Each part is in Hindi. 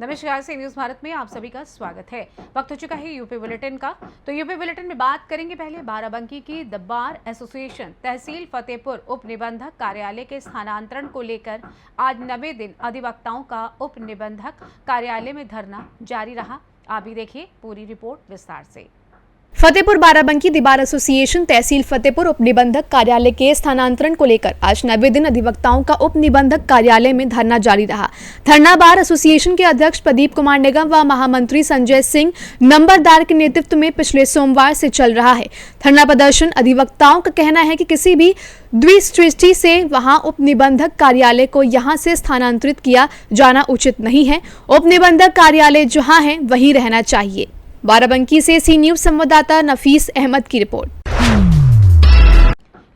नमस्कार, सी न्यूज भारत में आप सभी का स्वागत है। वक्त हो चुका है यूपी बुलेटिन का। तो यूपी बुलेटिन में बात करेंगे पहले बाराबंकी की the bar association tehsil Fatehpur उप निबंधक कार्यालय के स्थानांतरण को लेकर आज 90 दिन अधिवक्ताओं का उप निबंधक कार्यालय में धरना जारी रहा। आप भी देखिए पूरी रिपोर्ट विस्तार से। Fatehpur Barabanki the bar association tehsil Fatehpur उप निबंधक कार्यालय के स्थानांतरण को लेकर आज 90 दिन अधिवक्ताओं का उप निबंधक कार्यालय में धरना जारी रहा। धरना बार एसोसिएशन के अध्यक्ष प्रदीप कुमार निगम व महामंत्री संजय सिंह नंबरदार के नेतृत्व में पिछले सोमवार से चल रहा है। धरना प्रदर्शन अधिवक्ताओं का कहना है कि किसी भी द्विदृष्टि से वहां उप निबंधक कार्यालय को यहां से स्थानांतरित किया जाना उचित नहीं है। उप निबंधक कार्यालय जहां है वहीं रहना चाहिए। बाराबंकी से सी न्यूज संवाददाता नफीस अहमद की रिपोर्ट।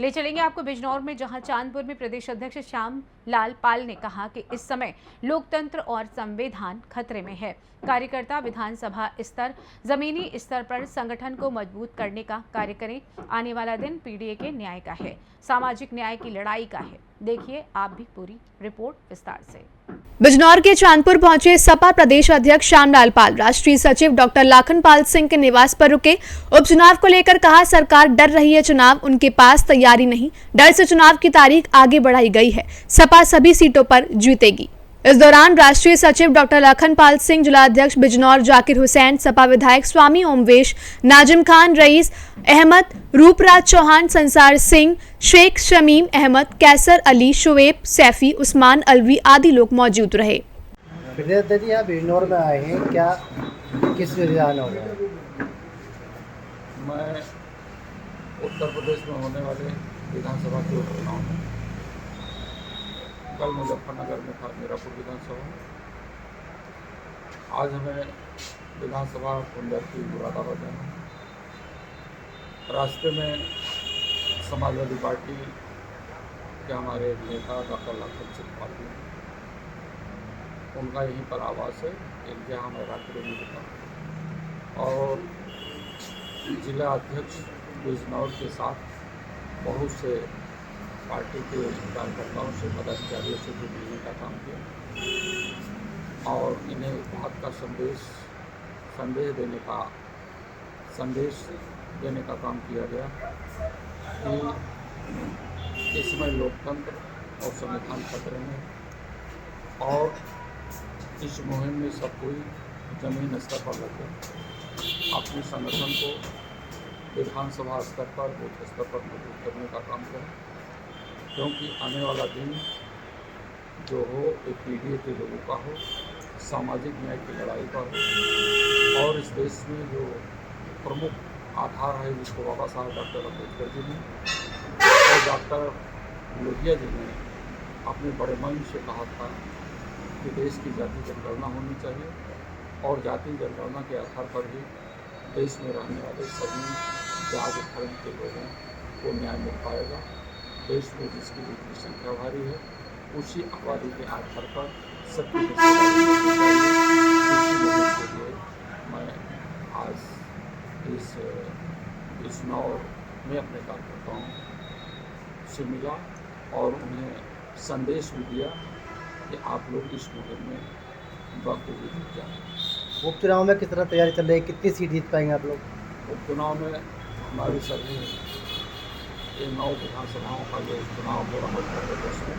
ले चलेंगे आपको बिजनौर में, जहां चांदपुर में प्रदेश अध्यक्ष श्याम लाल पाल ने कहा कि इस समय लोकतंत्र और संविधान खतरे में है। कार्यकर्ता विधानसभा स्तर जमीनी स्तर पर संगठन को मजबूत करने का कार्य करें। आने वाला दिन पीडीए के न्याय का है, सामाजिक न्याय की लड़ाई का है। देखिए आप भी पूरी रिपोर्ट विस्तार से। बिजनौर के चांदपुर पहुंचे सपा प्रदेश अध्यक्ष श्यामलाल पाल राष्ट्रीय सचिव डॉक्टर लाखन पाल सिंह के निवास पर रुके। उपचुनाव को लेकर कहा, सरकार डर रही है चुनाव, उनके पास तैयारी नहीं, डर से चुनाव की तारीख आगे बढ़ाई गई है। सपा सभी सीटों पर जीतेगी। इस दौरान राष्ट्रीय सचिव डॉक्टर लाखन पाल सिंह, जिलाध्यक्ष बिजनौर जाकिर हुसैन, सपा विधायक स्वामी ओमवेश, नाजिम खान, रईस अहमद, रूपराज चौहान, संसार सिंह, शेख शमीम अहमद, कैसर अली, शुएब सैफी, उस्मान अलवी आदि लोग मौजूद रहे। आप बिजनौर में आए हैं, क्या किस वजह आना होगा? मैं उत्तर प्रदेश में होने वाले विधानसभा के उपचुनाव में कल मुजफ्फरनगर में था मीरापुर विधानसभा। आज हमें विधानसभा कुंडल मुरादाबाद जाना। रास्ते में समाजवादी पार्टी के हमारे नेता डॉक्टर लाखन सिंह पाल, उनका यहीं पर आवास है, इनके यहाँ मैं रात्रि में रुका और जिला अध्यक्ष बिजनौर के साथ बहुत से पार्टी के कार्यकर्ताओं से, पदाधिकारियों से भी मिलने का काम किया और इन्हें इस बात का संदेश देने का काम किया गया कि इस समय लोकतंत्र और संविधान खतरे में और इस मुहिम में सब कोई जमीन स्तर पर लगे, अपने संगठन को विधानसभा स्तर पर, बूथ स्तर पर मजबूत करने का काम करें, क्योंकि आने वाला दिन जो हो एक पीढ़ी के लोगों का हो, सामाजिक न्याय की लड़ाई का हो और इस देश में जो प्रमुख आधार है जिसको बाबा साहब डॉक्टर अम्बेडकर जी ने और डॉक्टर लोहिया जी ने अपने बड़े मन से कहा था कि देश की जाति जनगणना होनी चाहिए और जाति जनगणना के आधार पर ही देश में रहने वाले सभी जाति धर्म के लोगों को न्याय मिल पाएगा। देश में जिसकी जितनी संख्या भारी है उसी आबादी के आधार पर सबकी मैं आज इस बिजनौर में अपने कार्यकर्ताओं से मिला और उन्हें संदेश भी दिया कि आप लोग इस मुहिम में बखूबी जीत जाएं। उपचुनाव में किस तरह तैयारी चल रही है, कितनी सीट जीत पाएंगे आप लोग? उपचुनाव में हमारी सभी 9 विधानसभाओं का जो चुनाव हो रहा है प्रदेश में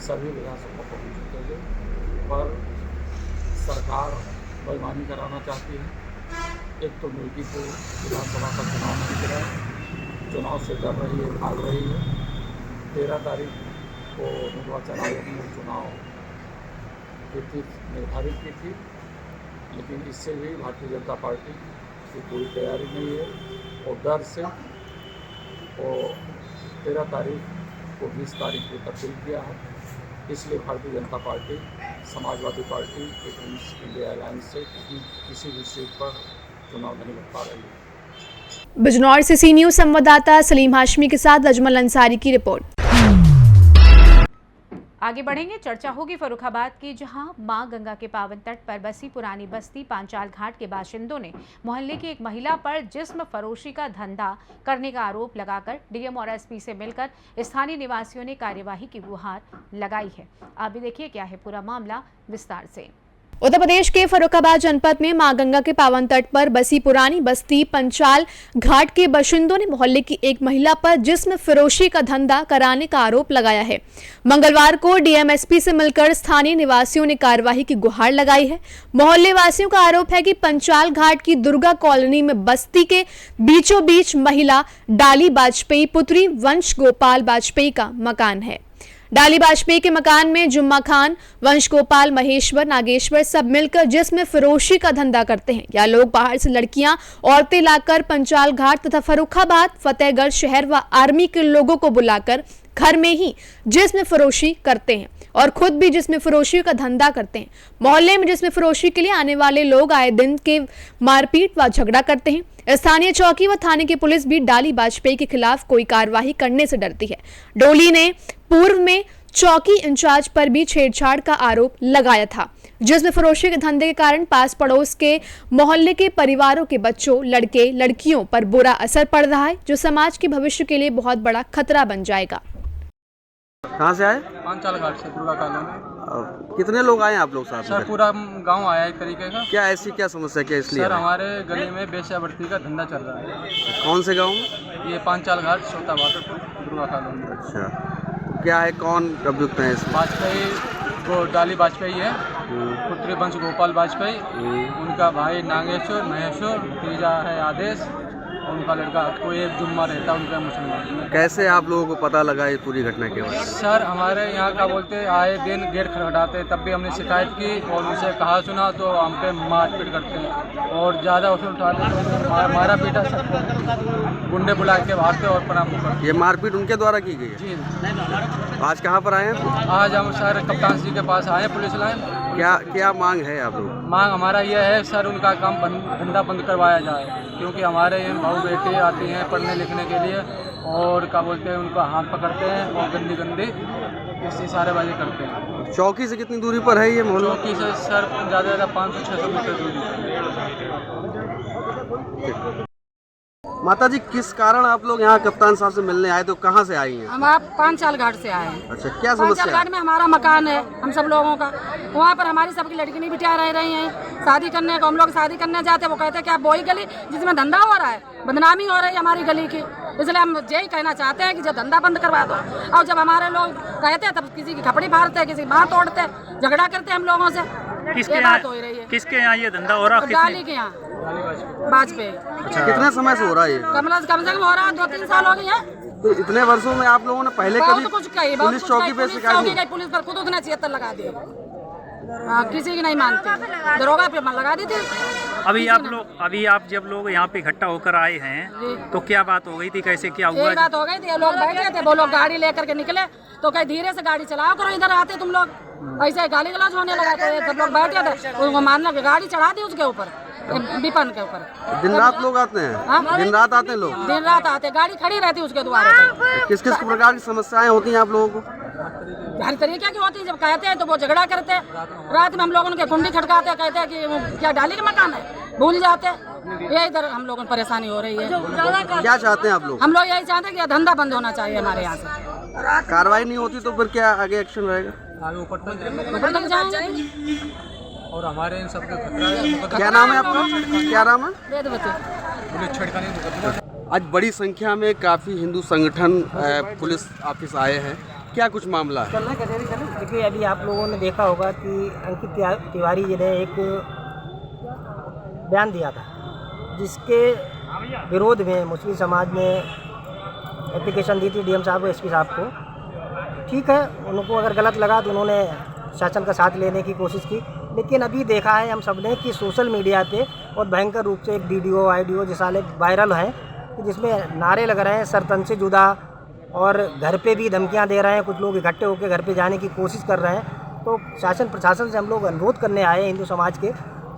सभी विधानसभा को जीतेंगे, पर सरकार बेईमानी कराना चाहती है। एक तो मिर्कीपुर विधानसभा का चुनाव नहीं गिरा, चुनाव से डर रही है, भाग रही है। 13 तारीख को निर्वाचन आयोग ने चुनाव की तिथि निर्धारित की थी, लेकिन इससे भी भारतीय जनता पार्टी की कोई तैयारी नहीं है और डर से वो 13 तारीख को 20 तारीख को तब्दील किया है। इसलिए Bharatiya Janata Party Samajwadi Party people's India alliance से किसी भी सीट पर चुनाव नहीं लड़ पा रही है। बिजनौर से सी न्यूज संवाददाता सलीम हाशमी के साथ अजमल अंसारी की रिपोर्ट। आगे बढ़ेंगे, चर्चा होगी फर्रुखाबाद की, जहां मां गंगा के पावन तट पर बसी पुरानी बस्ती पांचाल घाट के बाशिंदों ने मोहल्ले की एक महिला पर जिस्म फरोशी का धंधा करने का आरोप लगाकर डीएम और एसपी से मिलकर स्थानीय निवासियों ने कार्यवाही की गुहार लगाई है। आप भी देखिए क्या है पूरा मामला विस्तार से। उत्तर प्रदेश के फर्रुखाबाद जनपद में मां गंगा के पावन तट पर बसी पुरानी बस्ती पंचाल घाट के बाशिंदों ने मोहल्ले की एक महिला पर जिस्म फरोशी का धंधा कराने का आरोप लगाया है। मंगलवार को डीएमएसपी से मिलकर स्थानीय निवासियों ने कार्यवाही की गुहार लगाई है। मोहल्ले वासियों का आरोप है कि पंचाल घाट की दुर्गा कॉलोनी में बस्ती के बीचों बीच महिला डाली वाजपेयी पुत्री वंश गोपाल वाजपेयी का मकान है। डाली वाजपेयी के मकान में जुम्मा खान, वंश गोपाल, महेश्वर, नागेश्वर सब मिलकर जिसमें फरोशी का धंधा करते हैं। यह लोग बाहर से लड़कियां, औरतें लाकर पंचाल घाट तथा फर्रुखाबाद, फतेहगढ़ शहर व आर्मी के लोगों को बुलाकर घर में ही जिस्म फरोशी करते हैं और खुद भी जिस्म फरोशी का धंधा करते हैं। मोहल्ले में जिस्म फरोशी के लिए आने वाले लोग आए दिन के मारपीट व झगड़ा करते हैं। स्थानीय चौकी व थाने की पुलिस भी डाली वाजपेयी के खिलाफ कोई कार्रवाई करने से डरती है। डोली ने पूर्व में चौकी इंचार्ज पर भी छेड़छाड़ का आरोप लगाया था। जिसमें फरोशी के धंधे के कारण पास पड़ोस के मोहल्ले के परिवारों के बच्चों, लड़के लड़कियों पर बुरा असर पड़ रहा है, जो समाज के भविष्य के लिए बहुत बड़ा खतरा बन जाएगा। कहाँ से आए? पांचाल घाट से, दुर्गा कॉलोनी। कितने लोग आए आप लोग साथ सर में? पूरा गांव आया एक तरीके का। क्या ऐसी क्या समस्या क्या इसलिए? सर हमारे गली में वेश्यावृत्ति का धंधा चल रहा है। कौन से गांव में? ये पांचाल घाट, सोता वाटरपुर, दुर्गा कॉलोनी। अच्छा, क्या है, कौन अभियुक्त है इसमें? वाजपेयी, वो डाली वाजपेयी है, पुत्री वंश गोपाल वाजपेयी, उनका भाई नागेश्वर, महेश्वर, तीजा है आदेश, उनका लड़का, कोई एक जुम्मा रहता है उनका मुसलमान। कैसे आप लोगों को पता लगा ये पूरी घटना के बारे में? सर हमारे यहाँ का बोलते आए दिन गेट खटखटाते, तब भी हमने शिकायत की और उनसे कहा सुना तो हम पे मारपीट करते हैं और ज़्यादा उसे उठाते तो मारा पीटा सबको, गुंडे बुला के भागते और प्रणाम करते। ये मारपीट उनके द्वारा की गई है? जी। आज कहाँ पर आए हैं? आज हम सर कप्तान जी के पास आए, पुलिस लाइन। क्या क्या मांग है आप लोग? मांग हमारा यह है सर, उनका काम धंधा बंद करवाया जाए, क्योंकि हमारे यहाँ बहू बेटी आती हैं पढ़ने लिखने के लिए और क्या बोलते हैं उनका हाथ पकड़ते हैं और गंदी गंदी इससे सारेबाजी करते हैं। चौकी से कितनी दूरी पर है ये मोहल्ला? चौकी से सर ज़्यादा से ज़्यादा 500-600 मीटर दूरी। माता जी, किस कारण आप लोग यहाँ कप्तान साहब से मिलने आए, तो कहाँ से आई हैं? हम आप पांचाल घाट से आए हैं। अच्छा, क्या समस्या? पांचाल घाट में हमारा मकान है, हम सब लोगों का। वहाँ पर हमारी सबकी लड़की नहीं बिटिया रह रही हैं शादी करने को। हम लोग शादी करने जाते हैं, वो कहते हैं कि आप वही गली जिसमें धंधा हो रहा है, बदनामी हो रही है हमारी गली की, इसलिए हम यही कहना चाहते हैं कि जब धंधा बंद करवा दो। और जब हमारे लोग कहते हैं तब किसी की खपड़ी फाड़ते हैं, किसी की बाँह तोड़ते हैं, झगड़ा करते हैं हम लोगों से। किसके बात हो रही है? किसके यहाँ ये धंधा हो रहा है? डाली के यहाँ वाजपेयी। अच्छा, कितने समय से हो रहा है ये? कम से कम हो रहा है 2-3 साल हो गए हैं। तो इतने वर्षों में आप लोगों ने पहले कभी बहुत कुछ कही, पुलिस चौकी पे शिकायत नहीं? पुलिस पर खुद उसने 76 लगा दिए, किसी की नहीं मानते, दरोगा पे लगा दी थी। अभी आप जब लोग यहाँ पे इकट्ठा होकर आए हैं तो क्या बात हो गई थी, कैसे क्या हुआ? एक बात हो गई थी, लोग बैठे थे, वो लोग गाड़ी लेकर के निकले तो कहीं धीरे से गाड़ी चलाओ करो, इधर आते तुम लोग, ऐसे गाली गलौज होने लगा। तो सब लोग बैठे थे, उनको मानना कि गाड़ी चढ़ा दी उसके ऊपर, विपन के ऊपर। दिन रात लोग आते हैं? हाँ? दिन रात आते हैं लोग? दिन रात आते, गाड़ी खड़ी रहती उसके द्वारे पे। किस किस प्रकार की समस्याएं होती हैं आप लोगों को? हर तरीके की होती है, जब कहते हैं तो वो झगड़ा करते हैं। रात में हम लोग उनके कुंडी खटकाते, कहते हैं कि क्या डाली का मकान है, भूल जाते। ये इधर हम लोगों को परेशानी हो रही है। क्या चाहते हैं आप लोग? हम लोग यही चाहते हैं कि धंधा बंद होना चाहिए हमारे यहाँ से। कार्रवाई नहीं होती तो फिर क्या आगे एक्शन रहेगा? आगे ऊपर ऊपर तक जाएंगे। और हमारे इन सबके खतरा है। क्या नाम है आपका? क्या नाम है? पुलिस छिड़काने मुकदमा। आज बड़ी संख्या में काफ़ी हिंदू संगठन पुलिस ऑफिस आए हैं, क्या कुछ मामला है? देखिए, अभी आप लोगों ने देखा होगा कि अंकित तिवारी जी ने एक बयान दिया था, जिसके विरोध में मुस्लिम समाज ने एप्लीकेशन दी थी डीएम साहब को, एसपी साहब को। ठीक है, उनको अगर गलत लगा तो उन्होंने शासन का साथ लेने की कोशिश की, लेकिन अभी देखा है हम सब ने कि सोशल मीडिया पे और भयंकर रूप से एक वीडियो ऑडियो जैसा वायरल है, जिसमें नारे लग रहे हैं सरतन से जुदा, और घर पे भी धमकियां दे रहे हैं। कुछ लोग इकट्ठे होकर घर पे जाने की कोशिश कर रहे हैं। तो शासन प्रशासन से हम लोग अनुरोध करने आए हैं, हिंदू समाज के,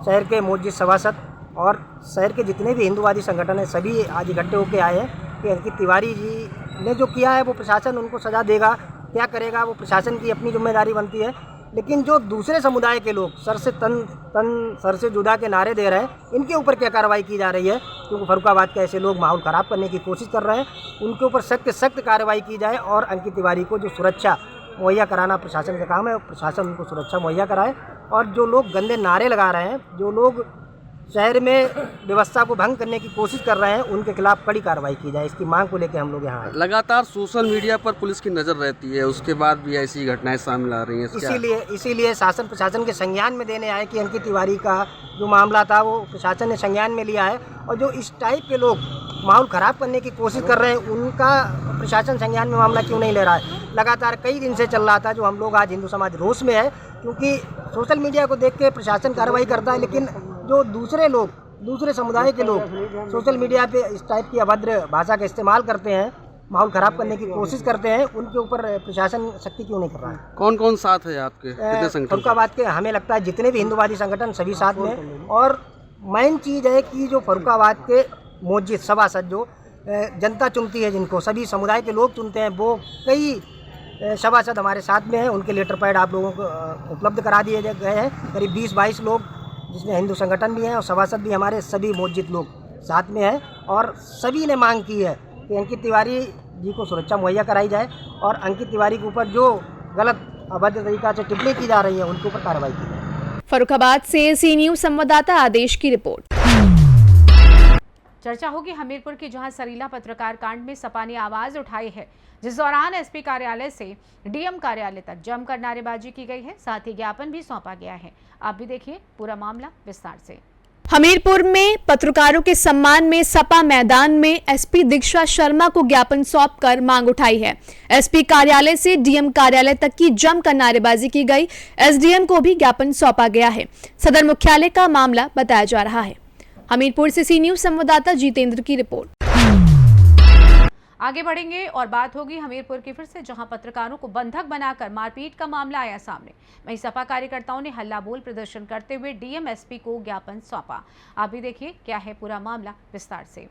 शहर के मौजूद सभासद और शहर के जितने भी हिंदूवादी संगठन हैं, सभी आज इकट्ठे होकर आए हैं कि अंकित तिवारी जी ने जो किया है वो प्रशासन उनको सज़ा देगा, क्या करेगा, वो प्रशासन की अपनी जिम्मेदारी बनती है। लेकिन जो दूसरे समुदाय के लोग सर से जुदा के नारे दे रहे हैं, इनके ऊपर क्या कार्रवाई की जा रही है? क्योंकि फर्रुखाबाद के ऐसे लोग माहौल ख़राब करने की कोशिश कर रहे हैं, उनके ऊपर सख्त सख्त कार्रवाई की जाए और अंकित तिवारी को जो सुरक्षा मुहैया कराना प्रशासन का काम है, प्रशासन उनको सुरक्षा मुहैया कराए। और जो लोग गंदे नारे लगा रहे हैं, जो लोग शहर में व्यवस्था को भंग करने की कोशिश कर रहे हैं, उनके खिलाफ कड़ी कार्रवाई की जाए। इसकी मांग को लेकर हम लोग यहाँ आए। लगातार सोशल मीडिया पर पुलिस की नज़र रहती है, उसके बाद भी ऐसी घटनाएं सामने आ रही हैं। इसीलिए शासन प्रशासन के संज्ञान में देने आए कि अंकित तिवारी का जो मामला था वो प्रशासन ने संज्ञान में लिया है, और जो इस टाइप के लोग माहौल ख़राब करने की कोशिश कर रहे हैं, उनका प्रशासन संज्ञान में मामला क्यों नहीं ले रहा है? लगातार कई दिन से चल रहा था, जो हम लोग आज हिंदू समाज रोष में है, क्योंकि सोशल मीडिया को देख के प्रशासन कार्रवाई करता है, लेकिन जो दूसरे लोग, दूसरे समुदाय के लोग सोशल मीडिया पे इस टाइप की अभद्र भाषा का इस्तेमाल करते हैं, माहौल ख़राब करने की कोशिश करते हैं, उनके ऊपर प्रशासन सख्ती क्यों नहीं कर रहा है? कौन कौन साथ है आपके? कितने संगठन? फर्रुखाबाद के हमें लगता है जितने भी हिंदूवादी संगठन सभी साथ में। और मेन चीज़ है कि जो फर्रुखाबाद के मस्जिद सभासद, जो जनता चुनती है, जिनको सभी समुदाय के लोग चुनते हैं, वो कई सभासद हमारे साथ में हैं। उनके लेटर पैड आप लोगों को उपलब्ध करा दिए गए हैं। करीब 20-22 लोग, जिसमें हिंदू संगठन भी हैं और सभासद भी हमारे सभी मस्जिद लोग साथ में हैं, और सभी ने मांग की है कि अंकित तिवारी जी को सुरक्षा मुहैया कराई जाए और अंकित तिवारी के ऊपर जो गलत अभद्र तरीका से टिप्पणी की जा रही है, उनके ऊपर कार्रवाई की जाए। फर्रुखाबाद से सी न्यूज़ संवाददाता आदेश की रिपोर्ट। चर्चा होगी हमीरपुर की, जहां सरीला पत्रकार कांड में सपा ने आवाज उठाई है, जिस दौरान एसपी कार्यालय से डीएम कार्यालय तक जमकर नारेबाजी की गई है। साथ ही ज्ञापन भी सौंपा गया है। आप भी देखिए पूरा मामला विस्तार से। हमीरपुर में पत्रकारों के सम्मान में सपा मैदान में एसपी दीक्षा शर्मा को ज्ञापन सौंपकर मांग उठाई है। एसपी कार्यालय से डीएम कार्यालय तक की जमकर नारेबाजी की गई। एसडीएम को भी ज्ञापन सौंपा गया है। सदर मुख्यालय का मामला बताया जा रहा है। हमीरपुर से सी न्यूज़ संवाददाता जितेंद्र की रिपोर्ट। आगे बढ़ेंगे और बात होगी हमीरपुर की फिर से, जहां पत्रकारों को बंधक बनाकर मारपीट का मामला आया सामने। वहीं सपा कार्यकर्ताओं ने हल्ला बोल प्रदर्शन करते हुए डीएम एसपी को ज्ञापन सौंपा। आप भी देखिए क्या है पूरा मामला विस्तार से।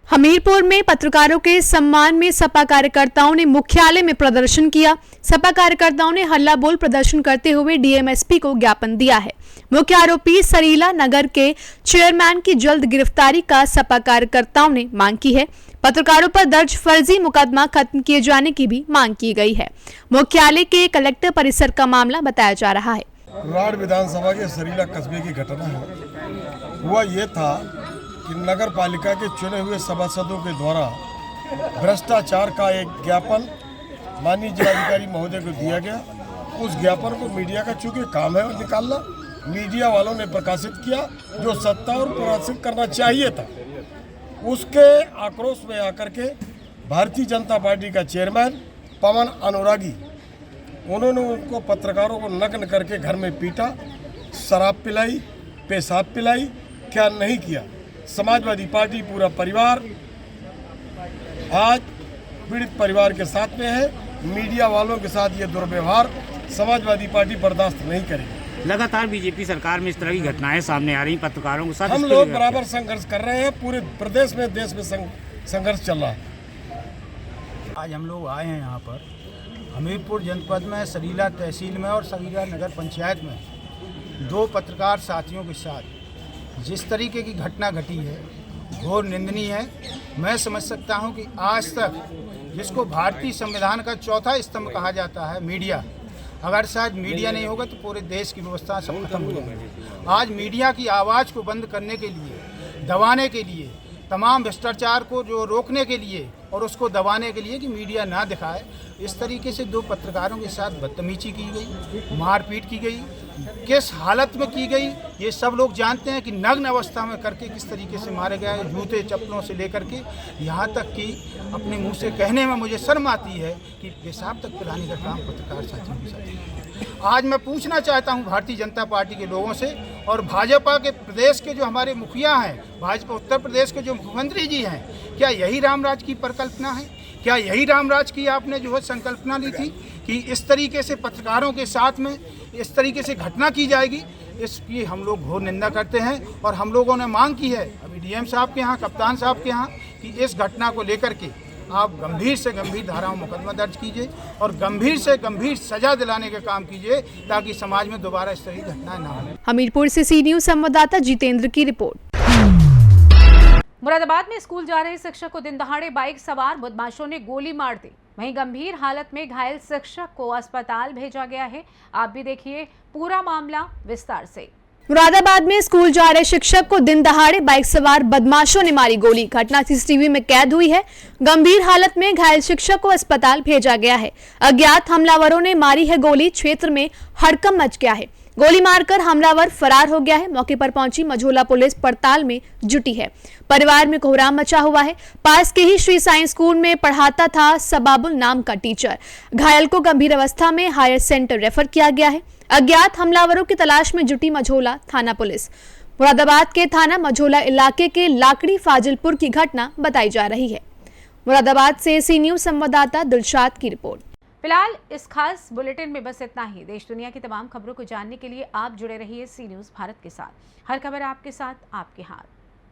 हमीरपुर में पत्रकारों के सम्मान में सपा कार्यकर्ताओं ने मुख्यालय में प्रदर्शन किया। सपा कार्यकर्ताओं ने हल्ला बोल प्रदर्शन करते हुए डीएमएसपी को ज्ञापन दिया है। मुख्य आरोपी सरीला नगर के चेयरमैन की जल्द गिरफ्तारी का सपा कार्यकर्ताओं ने मांग की है। पत्रकारों पर दर्ज फर्जी मुकदमा खत्म किए जाने की भी मांग की गई है। मुख्यालय के कलेक्टर परिसर का मामला बताया जा रहा है। राड़ विधानसभा के सरीला कस्बे की घटना है। हुआ ये था कि नगर पालिका के चुने हुए सभासदों के द्वारा भ्रष्टाचार का एक ज्ञापन माननीय जिलाधिकारी महोदय को दिया गया। उस ज्ञापन को मीडिया का चूंकि काम है निकालना, मीडिया वालों ने प्रकाशित किया जो सत्ता और प्रकाशित करना चाहिए था। उसके आक्रोश में आकर के भारतीय जनता पार्टी का चेयरमैन पवन अनुरागी, उन्होंने उनको पत्रकारों को नग्न करके घर में पीटा, शराब पिलाई, पेशाब पिलाई, क्या नहीं किया। समाजवादी पार्टी पूरा परिवार आज पीड़ित परिवार के साथ में है। मीडिया वालों के साथ ये दुर्व्यवहार समाजवादी पार्टी बर्दाश्त नहीं करेगी। लगातार बीजेपी सरकार में इस तरह की घटनाएं सामने आ रही, पत्रकारों के साथ हम लोग बराबर संघर्ष कर रहे हैं। पूरे प्रदेश में, देश में संघर्ष चल रहा है। आज हम लोग आए हैं यहाँ पर हमीरपुर जनपद में सरीला तहसील में और सरीला नगर पंचायत में दो पत्रकार साथियों के साथ जिस तरीके की घटना घटी है घोर निंदनीय है। मैं समझ सकता हूँ कि आज तक जिसको भारतीय संविधान का चौथा स्तंभ कहा जाता है मीडिया, अगर शायद मीडिया नहीं होगा तो पूरे देश की व्यवस्था सब खत्म हो जाएगी। आज मीडिया की आवाज़ को बंद करने के लिए, दबाने के लिए, तमाम भ्रष्टाचार को जो रोकने के लिए और उसको दबाने के लिए कि मीडिया ना दिखाए, इस तरीके से दो पत्रकारों के साथ बदतमीजी की गई, मारपीट की गई। किस हालत में की गई ये सब लोग जानते हैं कि नग्न अवस्था में करके किस तरीके से मारे गए, जूते चप्पलों से लेकर के यहाँ तक कि अपने मुंह से कहने में मुझे शर्म आती है कि पेशाब तक पिलाने का काम पत्रकार साथियों के साथ। आज मैं पूछना चाहता हूँ भारतीय जनता पार्टी के लोगों से और भाजपा के प्रदेश के जो हमारे मुखिया हैं, भाजपा उत्तर प्रदेश के जो मुख्यमंत्री जी हैं, क्या यही रामराज की परिकल्पना है? क्या यही रामराज की आपने जो है संकल्पना ली थी कि इस तरीके से पत्रकारों के साथ में इस तरीके से घटना की जाएगी? इसकी हम लोग घोर निंदा करते हैं और हम लोगों ने मांग की है अभी डीएम साहब के यहाँ, कप्तान साहब के यहाँ, कि इस घटना को लेकर के आप गंभीर से गंभीर धाराओं में मुकदमा दर्ज कीजिए और गंभीर से गंभीर सजा दिलाने का काम कीजिए ताकि समाज में दोबारा इस तरह की घटनाएं ना हो। हमीरपुर से सी न्यूज संवाददाता जितेंद्र की रिपोर्ट। मुरादाबाद में स्कूल जा रहे शिक्षक को दिन दहाड़े बाइक सवार बदमाशों ने गोली मार दी। वहीं गंभीर हालत में घायल शिक्षक को अस्पताल भेजा गया है। आप भी देखिए पूरा मामला विस्तार से। मुरादाबाद में स्कूल जा रहे शिक्षक को दिन दहाड़े बाइक सवार बदमाशों ने मारी गोली। घटना सीसीटीवी में कैद हुई है। गंभीर हालत में घायल शिक्षक को अस्पताल भेजा गया है। अज्ञात हमलावरों ने मारी है गोली। क्षेत्र में हड़कंप मच गया है। गोली मारकर हमलावर फरार हो गया है। मौके पर पहुंची मझोला पुलिस पड़ताल में जुटी है। परिवार में कोहराम मचा हुआ है। पास के ही श्री साई स्कूल में पढ़ाता था सबाबुल नाम का टीचर। घायल को गंभीर अवस्था में हायर सेंटर रेफर किया गया है। अज्ञात हमलावरों की तलाश में जुटी मझोला थाना पुलिस। मुरादाबाद के थाना मझोला इलाके के लाकड़ी फाजिलपुर की घटना बताई जा रही है। मुरादाबाद से सी न्यूज संवाददाता दिलशाद की रिपोर्ट। फिलहाल इस खास बुलेटिन में बस इतना ही। देश दुनिया की तमाम खबरों को जानने के लिए आप जुड़े रहिए सी न्यूज भारत के साथ। हर खबर आपके साथ, आपके हाथ।